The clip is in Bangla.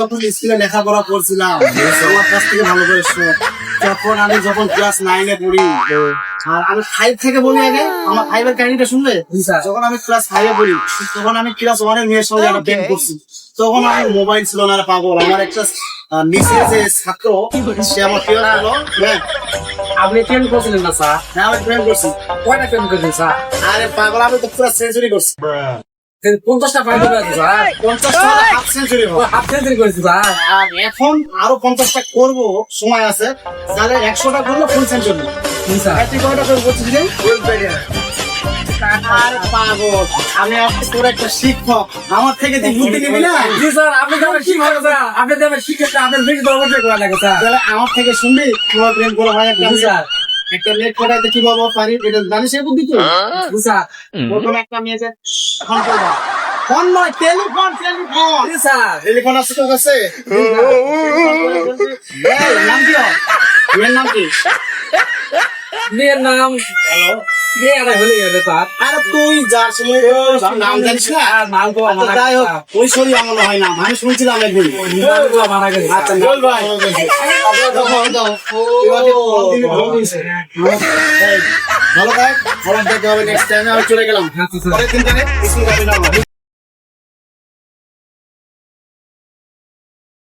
যখন স্কুলে লেখাপড়া করছিলাম আমার কাছ থেকে ভালো করে শোন। তখন আমি যখন ক্লাস 9-এ পড়ি, আর আমি 5 থেকে বলি আগে আমার 5-এর কাহিনীটা শুনলে। যখন আমি ক্লাস 5-এ পড়ি তখন আমি ক্লাস 1-এর মেয়ের সঙ্গে একটা প্রেম করছি। তখন আমি মোবাইল ছিল না রে পাগল, আমার একটা নিচে যে ছাত্র সে আমার প্রিয় হলো। হ্যাঁ আপনি প্রেম করছিলেন না স্যার? হ্যাঁ আমি প্রেম করছি। কয়টা প্রেম করছেন স্যার? আরে পাগল আমি তো পুরো সেঞ্চুরি করছি। 50টা পাই দেবে স্যার? 50টা হাফ সেঞ্চুরি হবে। হাফ সেঞ্চুরি করেছি স্যার। আর এখন আরো 50টা করবো, সময় আছে। তাহলে 100টা করবো ফুল সেঞ্চুরি। তুই কয়টা করে বলছিস রে? আরে পাগল, আমি আজকে তোর একটা শিক্ষক, আমার থেকে তুই বুদ্ধি নিবি না? জি স্যার, আপনি তো আমার শিক্ষক স্যার, আপনি তো আমার শিক্ষক, আপনার বেশি অবশ্যই করা লাগে স্যার। তাহলে আমার থেকে শুনবি তোমার প্রেম করা হয় একটা জি স্যার। একটা মেয়ে পড়াইতে কিভাবে পারি এটা জানিস এই বুদ্ধি তুই? জি স্যার। প্রথমে একটা মেয়েকে ফোন করবা, ফোন নয় টেলিফোন, টেলিফোন জি স্যার। টেলিফোন আছে তোর কাছে? এই, নাম কি ওর? মেয়ের নাম কি? মেয়ের নাম হ্যালো, মেয়ে আরে হলে গেলে স্যার। আরে তুই যার সময় নাম জানিস না? নাম তো আচ্ছা, মানা যাই হোক, ওই শরীর আমল হয় না, আমি শুনছিলাম একদিন। মানা গেছে। আচ্ছা বল ভাই। ভালো থাক, খাবার দেখতে হবে নেক্সট টাইমে। আমি চলে গেলাম, আচ্ছা স্যার। পরের দিন থেকে স্কুল যাবি না।